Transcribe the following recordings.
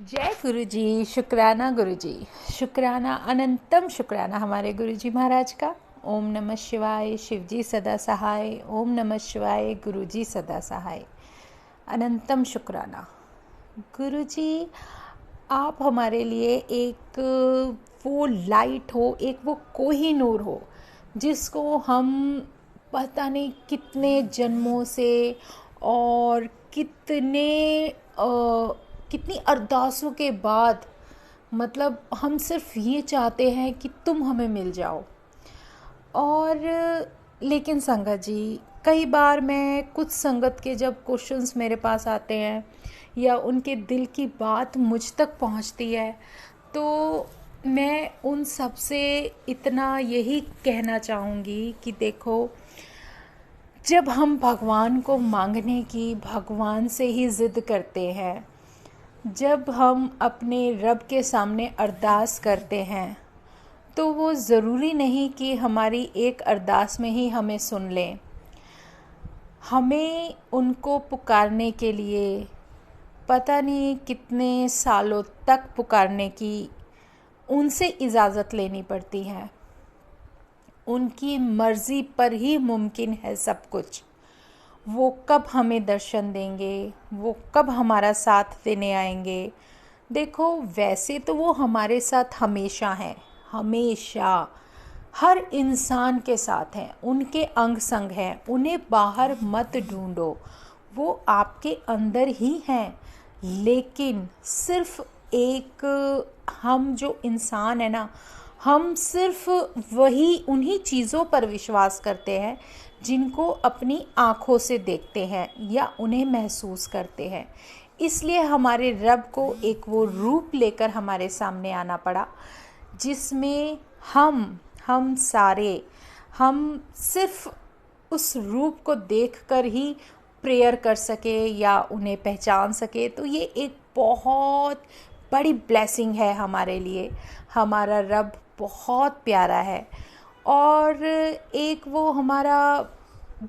जय गुरु जी। शुक्राना गुरु जी। शुक्राना अनंतम शुक्राना हमारे गुरु जी महाराज का। ओम नमः शिवाय। शिव जी सदा सहाय। ओम नमः शिवाय। गुरु जी सदा सहाय। अनंतम शुक्राना गुरु जी। आप हमारे लिए एक वो लाइट हो, एक वो कोहिनूर हो जिसको हम पता नहीं कितने जन्मों से और कितनी अरदासों के बाद, मतलब हम सिर्फ ये चाहते हैं कि तुम हमें मिल जाओ। और लेकिन संगत जी, कई बार मैं कुछ संगत के जब क्वेश्चंस मेरे पास आते हैं या उनके दिल की बात मुझ तक पहुंचती है, तो मैं उन सब से इतना यही कहना चाहूँगी कि देखो, जब हम भगवान को मांगने की भगवान से ही ज़िद करते हैं, जब हम अपने रब के सामने अरदास करते हैं, तो वो ज़रूरी नहीं कि हमारी एक अरदास में ही हमें सुन लें। हमें उनको पुकारने के लिए पता नहीं कितने सालों तक पुकारने की उनसे इजाज़त लेनी पड़ती है। उनकी मर्ज़ी पर ही मुमकिन है सब कुछ। वो कब हमें दर्शन देंगे, वो कब हमारा साथ देने आएंगे। देखो, वैसे तो वो हमारे साथ हमेशा हैं, हमेशा हर इंसान के साथ हैं, उनके अंग संग हैं, उन्हें बाहर मत ढूंढो, वो आपके अंदर ही हैं। लेकिन सिर्फ एक हम जो इंसान है ना, हम सिर्फ उन्हीं चीज़ों पर विश्वास करते हैं जिनको अपनी आँखों से देखते हैं या उन्हें महसूस करते हैं। इसलिए हमारे रब को एक वो रूप लेकर हमारे सामने आना पड़ा जिसमें हम सिर्फ उस रूप को देखकर ही प्रेयर कर सके या उन्हें पहचान सके। तो ये एक बहुत बड़ी ब्लेसिंग है हमारे लिए। हमारा रब बहुत प्यारा है और एक वो हमारा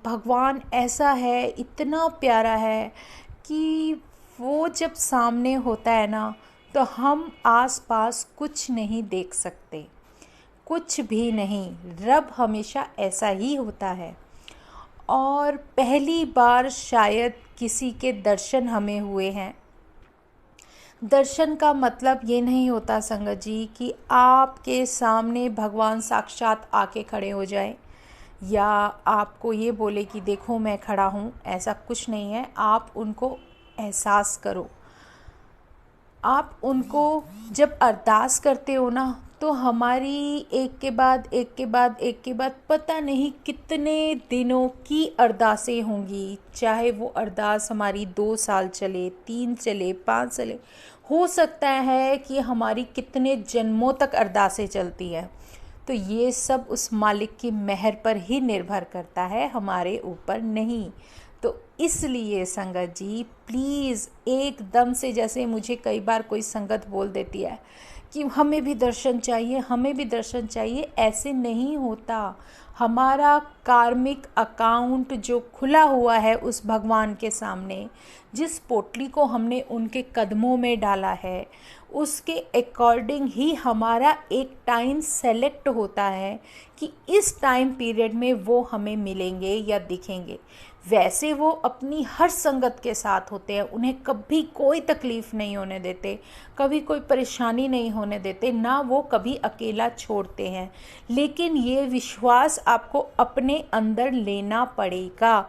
भगवान ऐसा है, इतना प्यारा है कि वो जब सामने होता है ना, तो हम आसपास कुछ नहीं देख सकते, कुछ भी नहीं। रब हमेशा ऐसा ही होता है। और पहली बार शायद किसी के दर्शन हमें हुए हैं। दर्शन का मतलब ये नहीं होता संगत जी कि आपके सामने भगवान साक्षात आके खड़े हो जाए या आपको ये बोले कि देखो मैं खड़ा हूँ। ऐसा कुछ नहीं है। आप उनको एहसास करो। आप उनको जब अरदास करते हो ना, तो हमारी एक के बाद पता नहीं कितने दिनों की अरदासें होंगी। चाहे वो अरदास हमारी 2 साल चले, 3 चले, 5 चले, हो सकता है कि हमारी कितने जन्मों तक अरदासें चलती हैं। तो ये सब उस मालिक की मेहर पर ही निर्भर करता है, हमारे ऊपर नहीं। तो इसलिए संगत जी, प्लीज़ एकदम से, जैसे मुझे कई बार कोई संगत बोल देती है कि हमें भी दर्शन चाहिए, हमें भी दर्शन चाहिए, ऐसे नहीं होता। हमारा कार्मिक अकाउंट जो खुला हुआ है उस भगवान के सामने, जिस पोटली को हमने उनके कदमों में डाला है, उसके अकॉर्डिंग ही हमारा एक टाइम सेलेक्ट होता है कि इस टाइम पीरियड में वो हमें मिलेंगे या दिखेंगे। वैसे वो अपनी हर संगत के साथ होते हैं, उन्हें कभी कोई तकलीफ़ नहीं होने देते, कभी कोई परेशानी नहीं होने देते, ना वो कभी अकेला छोड़ते हैं। लेकिन ये विश्वास आपको अपने अंदर लेना पड़ेगा,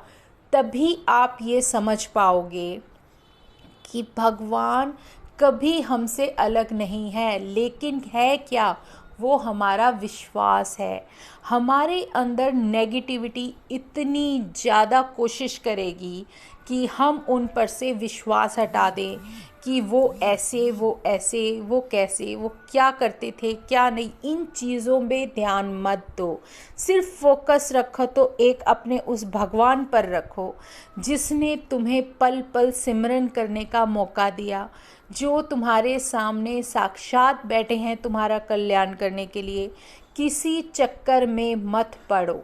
तभी आप ये समझ पाओगे कि भगवान कभी हमसे अलग नहीं है। लेकिन है क्या? वो हमारा विश्वास है। हमारे अंदर नेगेटिविटी इतनी ज़्यादा कोशिश करेगी कि हम उन पर से विश्वास हटा दें कि वो ऐसे, वो ऐसे, वो कैसे, वो क्या करते थे, क्या नहीं। इन चीज़ों में ध्यान मत दो। सिर्फ फोकस रखो तो एक अपने उस भगवान पर रखो जिसने तुम्हें पल पल सिमरन करने का मौका दिया, जो तुम्हारे सामने साक्षात बैठे हैं तुम्हारा कल्याण करने के लिए। किसी चक्कर में मत पड़ो,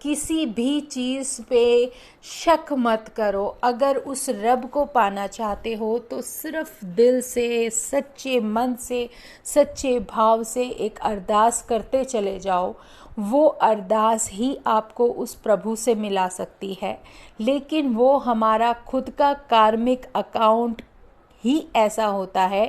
किसी भी चीज़ पे शक मत करो। अगर उस रब को पाना चाहते हो तो सिर्फ दिल से, सच्चे मन से, सच्चे भाव से एक अरदास करते चले जाओ। वो अरदास ही आपको उस प्रभु से मिला सकती है। लेकिन वो हमारा खुद का कार्मिक अकाउंट ही ऐसा होता है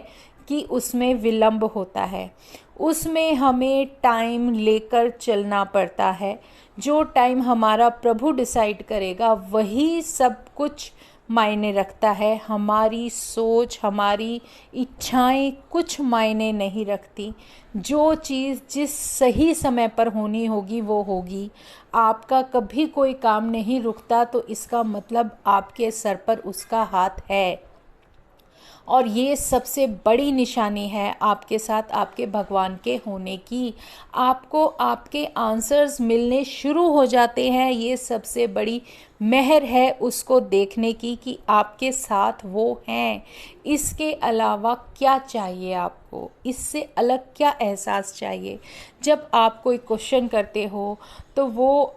कि उसमें विलंब होता है, उसमें हमें टाइम लेकर चलना पड़ता है। जो टाइम हमारा प्रभु डिसाइड करेगा वही सब कुछ मायने रखता है। हमारी सोच, हमारी इच्छाएं कुछ मायने नहीं रखती। जो चीज़ जिस सही समय पर होनी होगी वो होगी। आपका कभी कोई काम नहीं रुकता तो इसका मतलब आपके सर पर उसका हाथ है। और ये सबसे बड़ी निशानी है आपके साथ आपके भगवान के होने की। आपको आपके आंसर्स मिलने शुरू हो जाते हैं। ये सबसे बड़ी मेहर है उसको देखने की कि आपके साथ वो हैं। इसके अलावा क्या चाहिए आपको? इससे अलग क्या एहसास चाहिए? जब आप कोई क्वेश्चन करते हो तो वो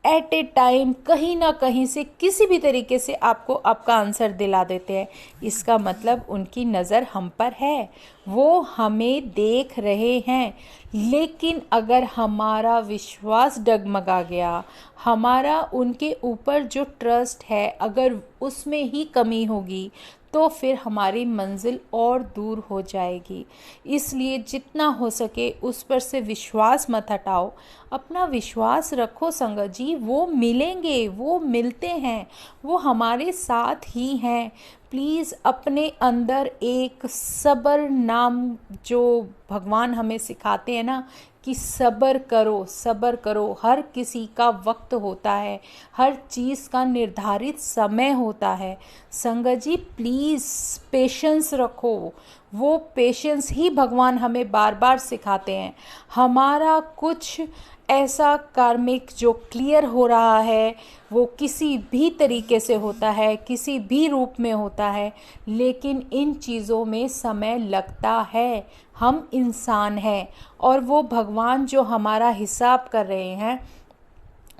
एट ए टाइम कहीं ना कहीं से किसी भी तरीके से आपको आपका आंसर दिला देते हैं। इसका मतलब उनकी नज़र हम पर है, वो हमें देख रहे हैं। लेकिन अगर हमारा विश्वास डगमगा गया, हमारा उनके ऊपर जो ट्रस्ट है अगर उसमें ही कमी होगी तो फिर हमारी मंजिल और दूर हो जाएगी। इसलिए जितना हो सके उस पर से विश्वास मत हटाओ। अपना विश्वास रखो संगत जी, वो मिलेंगे, वो मिलते हैं, वो हमारे साथ ही हैं। प्लीज़ अपने अंदर एक सब्र नाम जो भगवान हमें सिखाते हैं ना कि सब्र करो, सब्र करो। हर किसी का वक्त होता है, हर चीज़ का निर्धारित समय होता है। संगत जी प्लीज़ पेशेंस रखो। वो पेशेंस ही भगवान हमें बार बार सिखाते हैं। हमारा कुछ ऐसा कार्मिक जो क्लियर हो रहा है वो किसी भी तरीके से होता है, किसी भी रूप में होता है, लेकिन इन चीज़ों में समय लगता है। हम इंसान हैं और वो भगवान जो हमारा हिसाब कर रहे हैं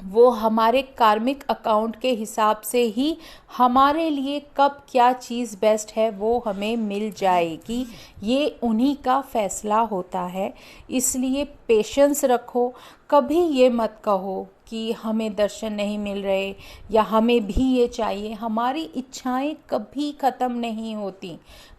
वो हमारे कार्मिक अकाउंट के हिसाब से ही हमारे लिए कब क्या चीज़ बेस्ट है वो हमें मिल जाएगी। ये उन्हीं का फैसला होता है। इसलिए पेशेंस रखो। कभी ये मत कहो कि हमें दर्शन नहीं मिल रहे या हमें भी ये चाहिए। हमारी इच्छाएं कभी ख़त्म नहीं होती।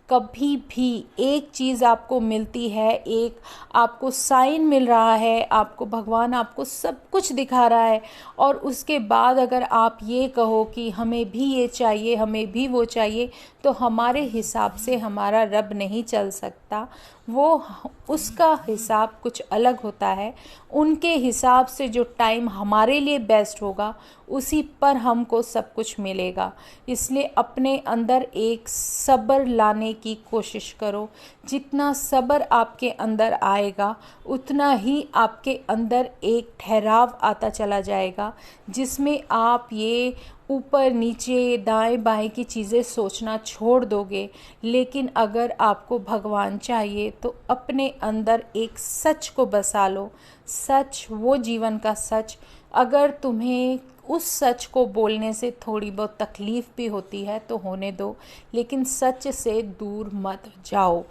कभी भी एक चीज़ आपको मिलती है, एक आपको साइन मिल रहा है, आपको भगवान आपको सब कुछ दिखा रहा है और उसके बाद अगर आप ये कहो कि हमें भी ये चाहिए, हमें भी वो चाहिए, तो हमारे हिसाब से हमारा रब नहीं चल सकता। वो उसका हिसाब कुछ अलग होता है। उनके हिसाब से जो टाइम हमारे लिए बेस्ट होगा उसी पर हमको सब कुछ मिलेगा। इसलिए अपने अंदर एक सब्र लाने की कोशिश करो। जितना सब्र आपके अंदर आएगा उतना ही आपके अंदर एक ठहराव आता चला जाएगा जिसमें आप ये ऊपर नीचे दाएं बाएं की चीज़ें सोचना छोड़ दोगे। लेकिन अगर आपको भगवान चाहिए तो अपने अंदर एक सच को बसा लो। सच, वो जीवन का सच। अगर तुम्हें उस सच को बोलने से थोड़ी बहुत तकलीफ़ भी होती है तो होने दो, लेकिन सच से दूर मत जाओ।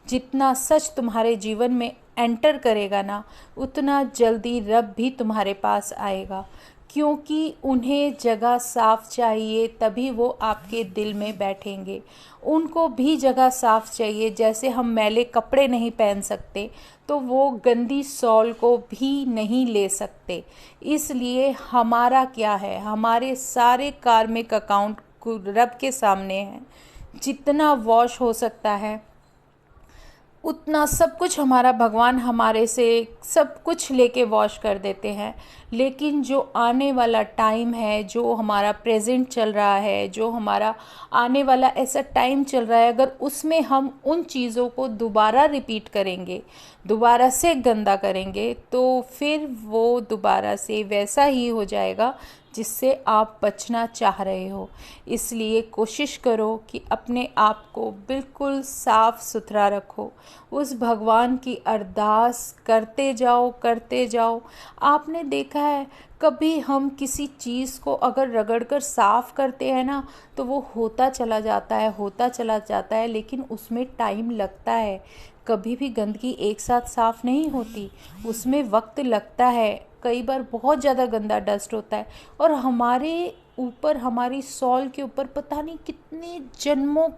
जितना सच तुम्हारे जीवन में एंटर करेगा ना उतना जल्दी रब भी तुम्हारे पास आएगा, क्योंकि उन्हें जगह साफ चाहिए तभी वो आपके दिल में बैठेंगे। उनको भी जगह साफ चाहिए। जैसे हम मैले कपड़े नहीं पहन सकते तो वो गंदी सॉल को भी नहीं ले सकते। इसलिए हमारा क्या है, हमारे सारे कार्मिक अकाउंट रब के सामने हैं। जितना वॉश हो सकता है उतना सब कुछ हमारा भगवान हमारे से सब कुछ लेके वॉश कर देते हैं। लेकिन जो आने वाला टाइम है, जो हमारा प्रेजेंट चल रहा है, जो हमारा आने वाला ऐसा टाइम चल रहा है, अगर उसमें हम उन चीज़ों को दोबारा रिपीट करेंगे, दोबारा से गंदा करेंगे, तो फिर वो दोबारा से वैसा ही हो जाएगा जिससे आप बचना चाह रहे हो। इसलिए कोशिश करो कि अपने आप को बिल्कुल साफ सुथरा रखो। उस भगवान की अरदास करते जाओ करते जाओ। आपने देखा है कभी हम किसी चीज़ को अगर रगड़ कर साफ़ करते हैं ना, तो वो होता चला जाता है होता चला जाता है, लेकिन उसमें टाइम लगता है। कभी भी गंदगी एक साथ साफ़ नहीं होती, उसमें वक्त लगता है। कई बार बहुत ज़्यादा गंदा डस्ट होता है और हमारे ऊपर, हमारी सॉल के ऊपर पता नहीं कितनी जन्मों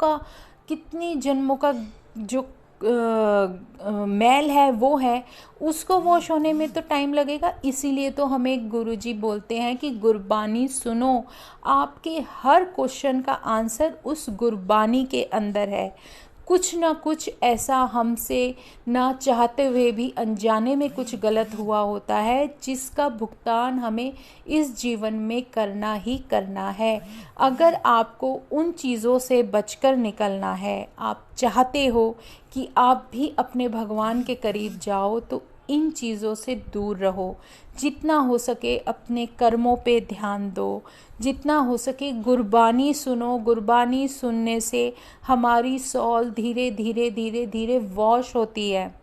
का जो मैल है वो है, उसको वॉश होने में तो टाइम लगेगा। इसीलिए तो हमें गुरुजी बोलते हैं कि गुरबानी सुनो। आपके हर क्वेश्चन का आंसर उस गुरबानी के अंदर है। कुछ ना कुछ ऐसा हमसे ना चाहते हुए भी अनजाने में कुछ गलत हुआ होता है, जिसका भुगतान हमें इस जीवन में करना ही करना है। अगर आपको उन चीज़ों से बचकर निकलना है, आप चाहते हो कि आप भी अपने भगवान के करीब जाओ, तो इन चीज़ों से दूर रहो। जितना हो सके अपने कर्मों पे ध्यान दो, जितना हो सके गुरबानी सुनो। गुरबानी सुनने से हमारी सॉल धीरे धीरे धीरे धीरे वॉश होती है।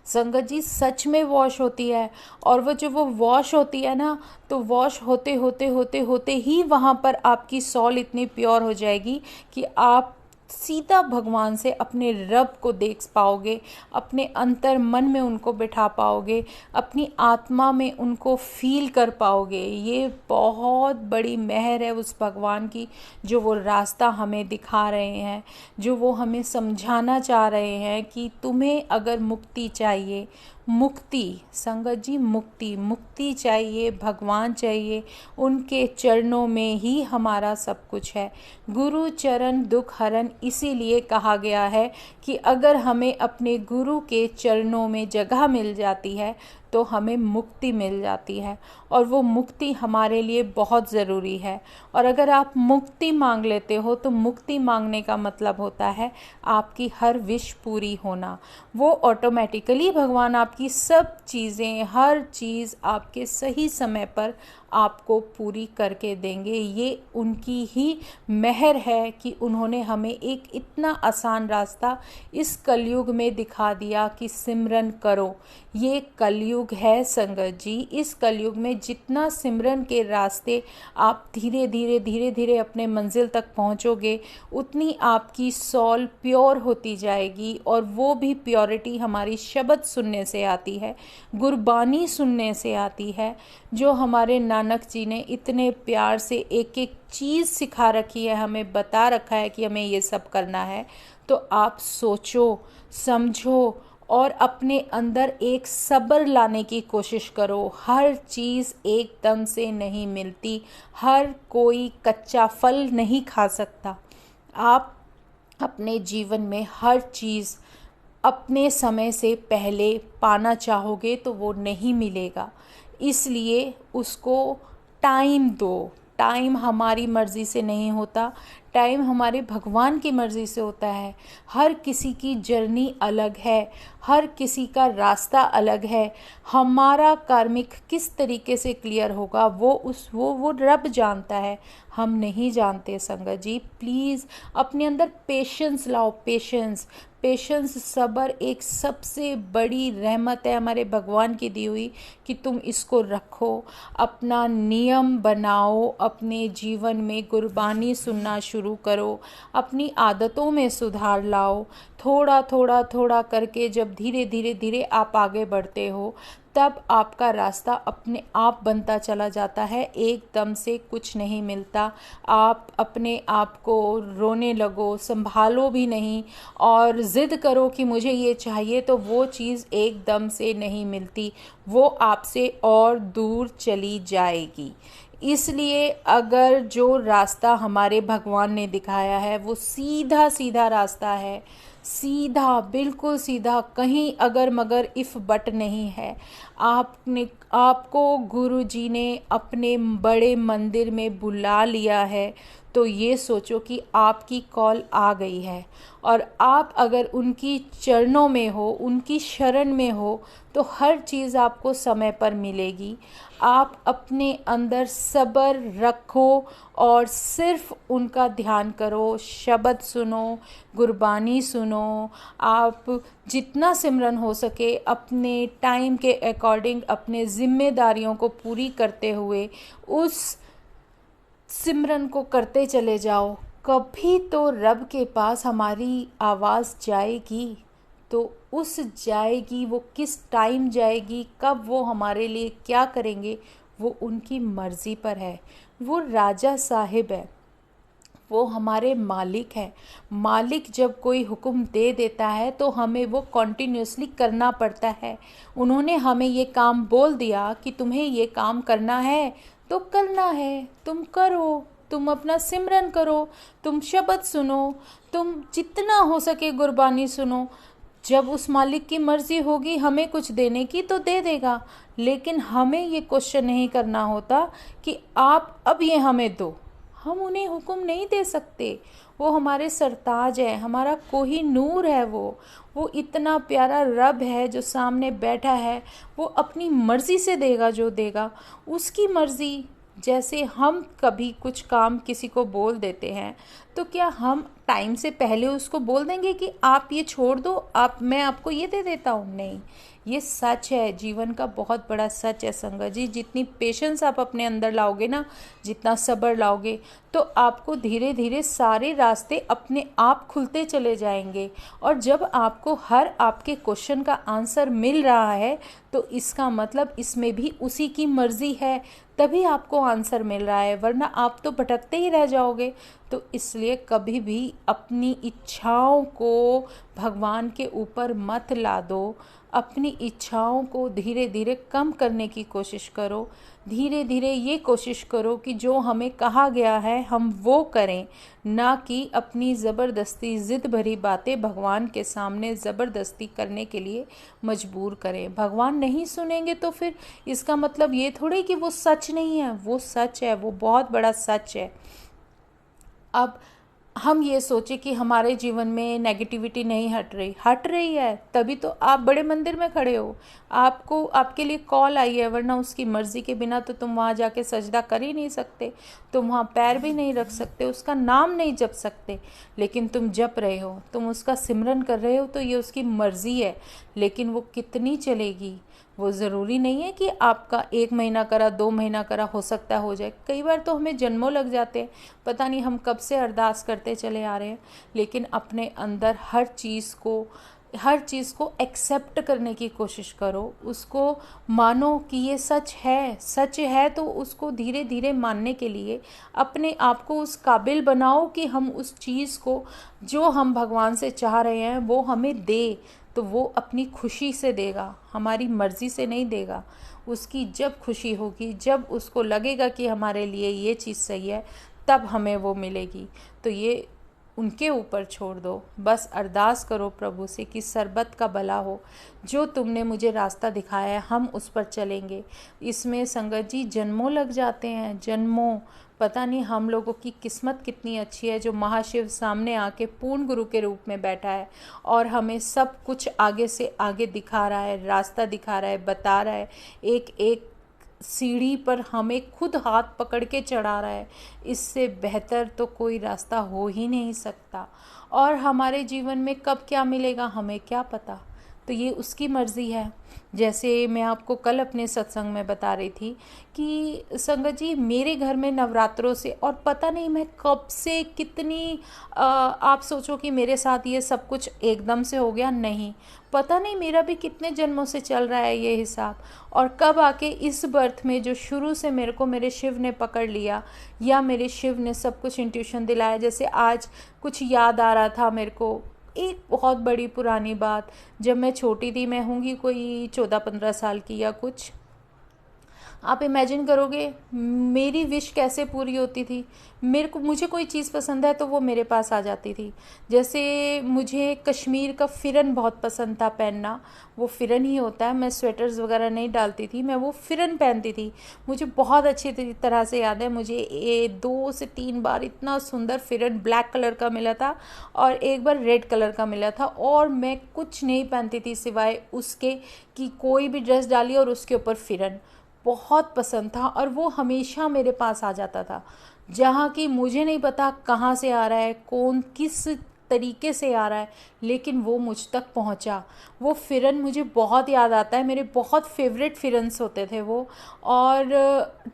संगत जी, सच में वॉश होती है। और वो वॉश होती है ना, तो वॉश होते होते होते होते ही वहाँ पर आपकी सॉल इतनी प्योर हो जाएगी कि आप सीधा भगवान से अपने रब को देख पाओगे, अपने अंतर मन में उनको बिठा पाओगे, अपनी आत्मा में उनको फील कर पाओगे। ये बहुत बड़ी मेहर है उस भगवान की, जो वो रास्ता हमें दिखा रहे हैं, जो वो हमें समझाना चाह रहे हैं कि तुम्हें अगर मुक्ति चाहिए, मुक्ति संगत जी, मुक्ति चाहिए, भगवान चाहिए, उनके चरणों में ही हमारा सब कुछ है। गुरु चरण दुख हरन इसीलिए कहा गया है कि अगर हमें अपने गुरु के चरणों में जगह मिल जाती है तो हमें मुक्ति मिल जाती है, और वो मुक्ति हमारे लिए बहुत ज़रूरी है। और अगर आप मुक्ति मांग लेते हो तो मुक्ति मांगने का मतलब होता है आपकी हर विश पूरी होना। वो ऑटोमेटिकली भगवान आपकी सब चीज़ें, हर चीज़ आपके सही समय पर आपको पूरी करके देंगे। ये उनकी ही मेहर है कि उन्होंने हमें एक इतना आसान रास्ता इस कलयुग में दिखा दिया कि सिमरन करो। ये कलयुग है संगत जी। इस कलयुग में जितना सिमरन के रास्ते आप धीरे धीरे धीरे धीरे अपने मंजिल तक पहुंचोगे, उतनी आपकी सॉल प्योर होती जाएगी। और वो भी प्योरिटी हमारी शब्द सुनने से आती है, गुरबानी सुनने से आती है, जो हमारे नानक जी ने इतने प्यार से एक एक चीज़ सिखा रखी है, हमें बता रखा है कि हमें ये सब करना है। तो आप सोचो, समझो और अपने अंदर एक सब्र लाने की कोशिश करो। हर चीज़ एकदम से नहीं मिलती, हर कोई कच्चा फल नहीं खा सकता। आप अपने जीवन में हर चीज़ अपने समय से पहले पाना चाहोगे तो वो नहीं मिलेगा, इसलिए उसको टाइम दो। टाइम हमारी मर्ज़ी से नहीं होता, टाइम हमारे भगवान की मर्ज़ी से होता है। हर किसी की जर्नी अलग है, हर किसी का रास्ता अलग है। हमारा कार्मिक किस तरीके से क्लियर होगा वो रब जानता है, हम नहीं जानते संगत जी। प्लीज़ अपने अंदर पेशेंस लाओ। पेशेंस सब्र एक सबसे बड़ी रहमत है हमारे भगवान की दी हुई, कि तुम इसको रखो, अपना नियम बनाओ, अपने जीवन में गुरबानी सुनना शुरू करो, अपनी आदतों में सुधार लाओ। थोड़ा करके जब धीरे धीरे आप आगे बढ़ते हो, तब आपका रास्ता अपने आप बनता चला जाता है। एकदम से कुछ नहीं मिलता। आप अपने आप को रोने लगो, संभालो भी नहीं और ज़िद करो कि मुझे ये चाहिए, तो वो चीज़ एकदम से नहीं मिलती, वो आपसे और दूर चली जाएगी। इसलिए अगर जो रास्ता हमारे भगवान ने दिखाया है वो सीधा रास्ता है, सीधा, बिल्कुल सीधा, कहीं अगर मगर इफ़ बट नहीं है। आपको गुरु जी ने अपने बड़े मंदिर में बुला लिया है, तो ये सोचो कि आपकी कॉल आ गई है, और आप अगर उनकी चरणों में हो, उनकी शरण में हो, तो हर चीज़ आपको समय पर मिलेगी। आप अपने अंदर सब्र रखो और सिर्फ उनका ध्यान करो, शब्द सुनो, गुरबानी सुनो। आप जितना सिमरन हो सके अपने टाइम के अकॉर्डिंग अपने जिम्मेदारियों को पूरी करते हुए उस सिमरन को करते चले जाओ। कभी तो रब के पास हमारी आवाज़ जाएगी, तो उस जाएगी, वो किस टाइम जाएगी, कब वो हमारे लिए क्या करेंगे, वो उनकी मर्ज़ी पर है। वो राजा साहिब है, वो हमारे मालिक है। मालिक जब कोई हुक्म दे देता है तो हमें वो कॉन्टिन्यूसली करना पड़ता है। उन्होंने हमें ये काम बोल दिया कि तुम्हें ये काम करना है तो करना है, तुम करो, तुम अपना सिमरन करो, तुम शब्द सुनो, तुम जितना हो सके गुरबानी सुनो। जब उस मालिक की मर्ज़ी होगी हमें कुछ देने की तो दे देगा, लेकिन हमें ये क्वेश्चन नहीं करना होता कि आप अब ये हमें दो। हम उन्हें हुक्म नहीं दे सकते। वो हमारे सरताज है, हमारा कोहिनूर है। वो इतना प्यारा रब है जो सामने बैठा है। वो अपनी मर्ज़ी से देगा जो देगा, उसकी मर्ज़ी। जैसे हम कभी कुछ काम किसी को बोल देते हैं तो क्या हम टाइम से पहले उसको बोल देंगे कि आप ये छोड़ दो, आप मैं आपको ये दे देता हूँ? नहीं। ये सच है, जीवन का बहुत बड़ा सच है संगत जी। जितनी पेशेंस आप अपने अंदर लाओगे ना, जितना सब्र लाओगे, तो आपको धीरे धीरे सारे रास्ते अपने आप खुलते चले जाएंगे। और जब आपको हर आपके क्वेश्चन का आंसर मिल रहा है तो इसका मतलब इसमें भी उसी की मर्ज़ी है, तभी आपको आंसर मिल रहा है, वरना आप तो भटकते ही रह जाओगे। तो इसलिए कभी भी अपनी इच्छाओं को भगवान के ऊपर मत ला दो। अपनी इच्छाओं को धीरे धीरे कम करने की कोशिश करो। धीरे धीरे ये कोशिश करो कि जो हमें कहा गया है हम वो करें, ना कि अपनी ज़बरदस्ती ज़िद भरी बातें भगवान के सामने ज़बरदस्ती करने के लिए मजबूर करें। भगवान नहीं सुनेंगे तो फिर इसका मतलब ये थोड़ी कि वो सच नहीं है, वो सच है, वो बहुत बड़ा सच है। अब हम ये सोचें कि हमारे जीवन में नेगेटिविटी नहीं हट रही है, तभी तो आप बड़े मंदिर में खड़े हो। आपको आपके लिए कॉल आई है, वरना उसकी मर्ज़ी के बिना तो तुम वहाँ जाके सजदा कर ही नहीं सकते, तुम वहाँ पैर भी नहीं रख सकते, उसका नाम नहीं जप सकते। लेकिन तुम जप रहे हो, तुम उसका सिमरन कर रहे हो, तो ये उसकी मर्ज़ी है। लेकिन वो कितनी चलेगी, वो ज़रूरी नहीं है कि आपका 1 महीना करा, 2 महीना करा, हो सकता है हो जाए। कई बार तो हमें जन्मों लग जाते हैं, पता नहीं हम कब से अरदास करते चले आ रहे हैं। लेकिन अपने अंदर हर चीज़ को एक्सेप्ट करने की कोशिश करो, उसको मानो कि ये सच है तो उसको धीरे धीरे मानने के लिए अपने आप को उस काबिल बनाओ कि हम उस चीज़ को जो हम भगवान से चाह रहे हैं वो हमें दे। तो वो अपनी खुशी से देगा, हमारी मर्ज़ी से नहीं देगा। उसकी जब खुशी होगी, जब उसको लगेगा कि हमारे लिए ये चीज़ सही है, तब हमें वो मिलेगी। तो ये उनके ऊपर छोड़ दो। बस अरदास करो प्रभु से कि सरबत का भला हो, जो तुमने मुझे रास्ता दिखाया है हम उस पर चलेंगे। इसमें संगत जी जन्मों लग जाते हैं, जन्मों। पता नहीं हम लोगों की किस्मत कितनी अच्छी है जो महाशिव सामने आके पूर्ण गुरु के रूप में बैठा है और हमें सब कुछ आगे से आगे दिखा रहा है, रास्ता दिखा रहा है, बता रहा है। एक एक सीढ़ी पर हमें खुद हाथ पकड़ के चढ़ा रहा है। इससे बेहतर तो कोई रास्ता हो ही नहीं सकता। और हमारे जीवन में कब क्या मिलेगा हमें क्या पता, तो ये उसकी मर्ज़ी है। जैसे मैं आपको कल अपने सत्संग में बता रही थी कि संगत जी मेरे घर में नवरात्रों से, और पता नहीं मैं कब से कितनी आप सोचो कि मेरे साथ ये सब कुछ एकदम से हो गया, नहीं, पता नहीं मेरा भी कितने जन्मों से चल रहा है ये हिसाब। और कब आके इस बर्थ में जो शुरू से मेरे को मेरे शिव ने पकड़ लिया, या मेरे शिव ने सब कुछ इंट्यूशन दिलाया। जैसे आज कुछ याद आ रहा था मेरे को, एक बहुत बड़ी पुरानी बात, जब मैं छोटी थी, मैं होंगी कोई 14-15 साल की या कुछ, आप इमेजिन करोगे मेरी विश कैसे पूरी होती थी। मुझे कोई चीज़ पसंद है तो वो मेरे पास आ जाती थी। जैसे मुझे कश्मीर का फ़िरन बहुत पसंद था पहनना, वो फ़िरन ही होता है, मैं स्वेटर्स वगैरह नहीं डालती थी, मैं वो फ़िरन पहनती थी। मुझे बहुत अच्छी तरह से याद है, मुझे 2 से 3 बार इतना सुंदर फ़िरन ब्लैक कलर का मिला था और एक बार रेड कलर का मिला था, और मैं कुछ नहीं पहनती थी सिवाय उसके कि कोई भी ड्रेस डाली और उसके ऊपर फ़िरन। बहुत पसंद था और वो हमेशा मेरे पास आ जाता था, जहाँ कि मुझे नहीं पता कहाँ से आ रहा है, कौन किस तरीके से आ रहा है, लेकिन वो मुझ तक पहुँचा। वो फ़िरन मुझे बहुत याद आता है, मेरे बहुत फेवरेट फ़िरन्स होते थे वो। और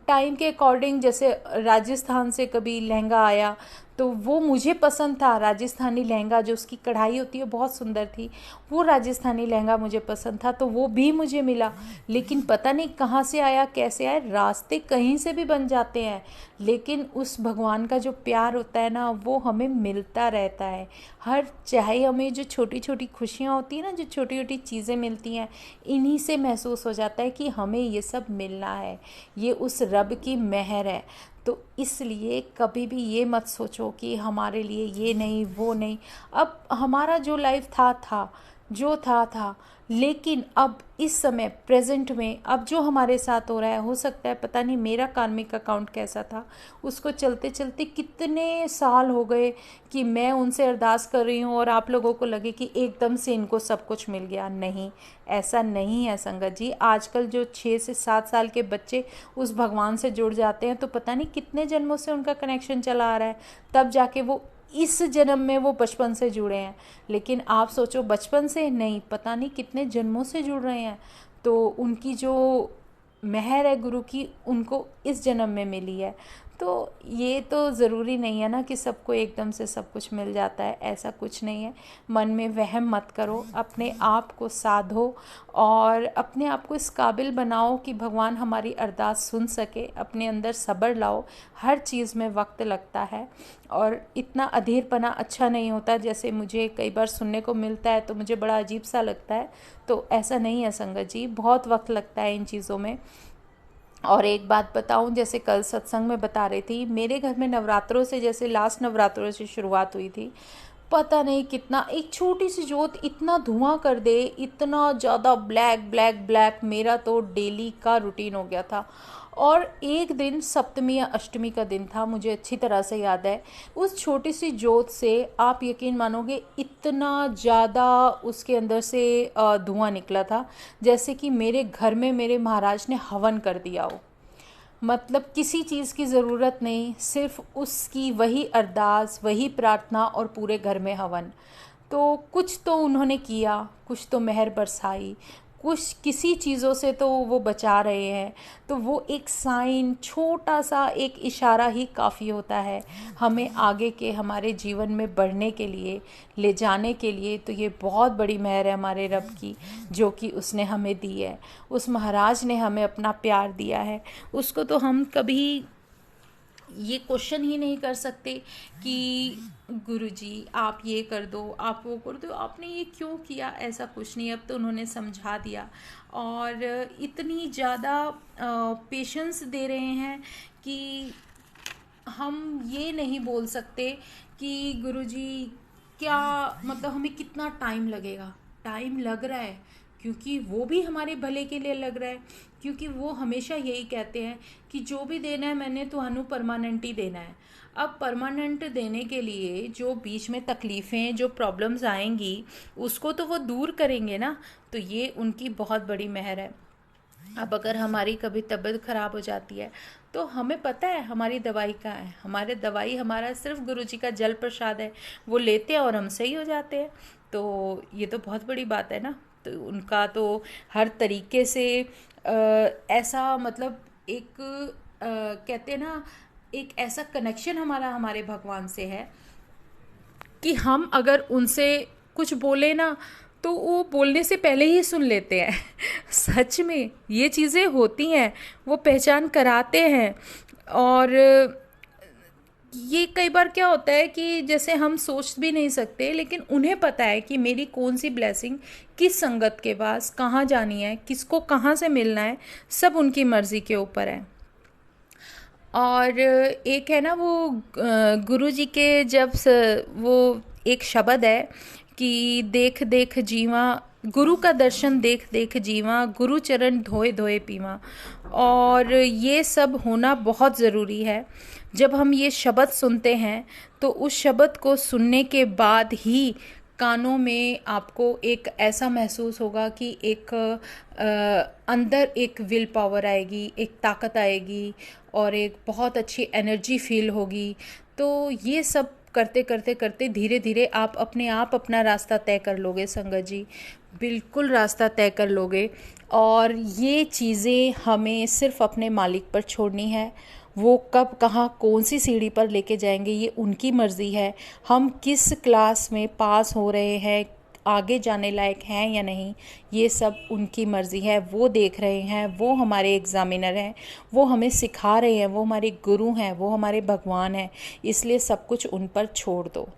टाइम के अकॉर्डिंग जैसे राजस्थान से कभी लहंगा आया तो वो मुझे पसंद था, राजस्थानी लहंगा जो उसकी कढ़ाई होती है बहुत सुंदर थी, वो राजस्थानी लहंगा मुझे पसंद था, तो वो भी मुझे मिला। लेकिन पता नहीं कहाँ से आया, कैसे आया, रास्ते कहीं से भी बन जाते हैं, लेकिन उस भगवान का जो प्यार होता है ना वो हमें मिलता रहता है। हर चाहे हमें जो छोटी छोटी खुशियाँ होती हैं ना, जो छोटी छोटी चीज़ें मिलती हैं, इन्हीं से महसूस हो जाता है कि हमें ये सब मिलना है, ये उस रब की मेहर है। तो इसलिए कभी भी ये मत सोचो कि हमारे लिए ये नहीं वो नहीं। अब हमारा जो लाइफ था जो था, लेकिन अब इस समय प्रेजेंट में अब जो हमारे साथ हो रहा है, हो सकता है पता नहीं मेरा कार्मिक अकाउंट कैसा था, उसको चलते चलते कितने साल हो गए कि मैं उनसे अरदास कर रही हूँ और आप लोगों को लगे कि एकदम से इनको सब कुछ मिल गया। नहीं, ऐसा नहीं है संगत जी। आजकल जो 6 से 7 साल के बच्चे उस भगवान से जुड़ जाते हैं तो पता नहीं कितने जन्मों से उनका कनेक्शन चला आ रहा है, तब जाके वो इस जन्म में वो बचपन से जुड़े हैं। लेकिन आप सोचो बचपन से नहीं, पता नहीं कितने जन्मों से जुड़ रहे हैं, तो उनकी जो मेहर है गुरु की, उनको इस जन्म में मिली है। तो ये तो ज़रूरी नहीं है ना कि सबको एकदम से सब कुछ मिल जाता है, ऐसा कुछ नहीं है। मन में वहम मत करो, अपने आप को साधो और अपने आप को इस काबिल बनाओ कि भगवान हमारी अरदास सुन सके। अपने अंदर सब्र लाओ, हर चीज़ में वक्त लगता है और इतना अधीरपना अच्छा नहीं होता, जैसे मुझे कई बार सुनने को मिलता है तो मुझे बड़ा अजीब सा लगता है। तो ऐसा नहीं है संगत जी, बहुत वक्त लगता है इन चीज़ों में। और एक बात बताऊं, जैसे कल सत्संग में बता रही थी, मेरे घर में नवरात्रों से, जैसे लास्ट नवरात्रों से शुरुआत हुई थी, पता नहीं कितना एक छोटी सी जोत इतना धुआं कर दे, इतना ज़्यादा ब्लैक ब्लैक ब्लैक, मेरा तो डेली का रूटीन हो गया था। और एक दिन सप्तमी या अष्टमी का दिन था, मुझे अच्छी तरह से याद है, उस छोटी सी जोत से आप यकीन मानोगे इतना ज़्यादा उसके अंदर से धुआं निकला था, जैसे कि मेरे घर में मेरे महाराज ने हवन कर दिया हो। मतलब किसी चीज़ की ज़रूरत नहीं, सिर्फ उसकी वही अरदास, वही प्रार्थना और पूरे घर में हवन। तो कुछ तो उन्होंने किया, कुछ तो मेहर बरसाई, कुछ किसी चीज़ों से तो वो बचा रहे हैं। तो वो एक साइन, छोटा सा एक इशारा ही काफ़ी होता है हमें आगे के हमारे जीवन में बढ़ने के लिए, ले जाने के लिए। तो ये बहुत बड़ी मेहर है हमारे रब की, जो कि उसने हमें दी है। उस महाराज ने हमें अपना प्यार दिया है, उसको तो हम कभी ये क्वेश्चन ही नहीं कर सकते कि गुरुजी आप ये कर दो, आप वो कर दो, आपने ये क्यों किया, ऐसा कुछ नहीं। अब तो उन्होंने समझा दिया और इतनी ज़्यादा पेशेंस दे रहे हैं कि हम ये नहीं बोल सकते कि गुरुजी क्या, मतलब हमें कितना टाइम लगेगा। टाइम लग रहा है क्योंकि वो भी हमारे भले के लिए लग रहा है, क्योंकि वो हमेशा यही कहते हैं कि जो भी देना है मैंने तुहानू परमानेंट ही देना है। अब परमानेंट देने के लिए जो बीच में तकलीफ़ें, जो प्रॉब्लम्स आएंगी, उसको तो वो दूर करेंगे ना। तो ये उनकी बहुत बड़ी मेहर है। अब अगर हमारी कभी तबीयत ख़राब हो जाती है तो हमें पता है हमारी दवाई कहाँ है, हमारे दवाई हमारा सिर्फ गुरुजी का जल प्रसाद है, वो लेते हैं और हम सही हो जाते हैं। तो ये तो बहुत बड़ी बात है ना। तो उनका तो हर तरीके से ऐसा, मतलब एक कहते हैं ना, एक ऐसा कनेक्शन हमारा हमारे भगवान से है कि हम अगर उनसे कुछ बोले ना तो वो बोलने से पहले ही सुन लेते हैं। सच में ये चीज़ें होती हैं, वो पहचान कराते हैं। और ये कई बार क्या होता है कि जैसे हम सोच भी नहीं सकते, लेकिन उन्हें पता है कि मेरी कौन सी ब्लेसिंग किस संगत के पास कहाँ जानी है, किसको कहाँ से मिलना है, सब उनकी मर्ज़ी के ऊपर है। और एक है ना वो गुरु जी के वो एक शब्द है कि देख देख जीवा, गुरु का दर्शन देख देख जीवा, गुरु चरण धोए धोए पीवा। और ये सब होना बहुत ज़रूरी है। जब हम ये शब्द सुनते हैं तो उस शब्द को सुनने के बाद ही कानों में आपको एक ऐसा महसूस होगा कि एक अंदर एक विल पावर आएगी, एक ताकत आएगी और एक बहुत अच्छी एनर्जी फील होगी। तो ये सब करते करते करते धीरे धीरे आप अपना रास्ता तय कर लोगे संगत जी, बिल्कुल रास्ता तय कर लोगे। और ये चीज़ें हमें सिर्फ अपने मालिक पर छोड़नी है। वो कब कहाँ कौन सी सीढ़ी पर लेके जाएंगे ये उनकी मर्ज़ी है। हम किस क्लास में पास हो रहे हैं, आगे जाने लायक हैं या नहीं, ये सब उनकी मर्ज़ी है। वो देख रहे हैं, वो हमारे एग्ज़ामिनर हैं, वो हमें सिखा रहे हैं, वो हमारे गुरु हैं, वो हमारे भगवान हैं। इसलिए सब कुछ उन पर छोड़ दो।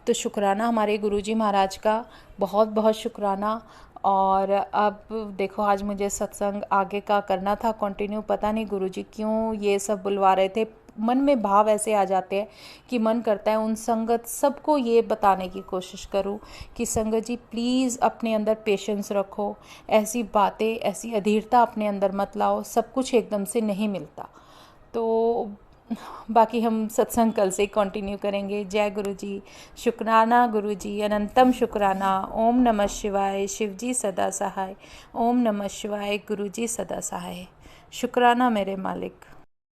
तो शुक्राना हमारे गुरुजी महाराज का, बहुत बहुत शुक्राना। और अब देखो, आज मुझे सत्संग आगे का करना था कंटिन्यू, पता नहीं गुरुजी क्यों ये सब बुलवा रहे थे। मन में भाव ऐसे आ जाते हैं कि मन करता है उन संगत सबको ये बताने की कोशिश करूं कि संगत जी प्लीज़ अपने अंदर पेशेंस रखो, ऐसी बातें, ऐसी अधीरता अपने अंदर मत लाओ, सब कुछ एकदम से नहीं मिलता। तो बाकी हम सत्संग कल से कंटिन्यू करेंगे। जय गुरु जी, शुक्राना गुरु जी, अनंतम शुक्राना। ओम नमः शिवाय, शिव जी सदा सहाय। ओम नमः शिवाय, गुरु जी सदा सहाय। शुक्राना मेरे मालिक।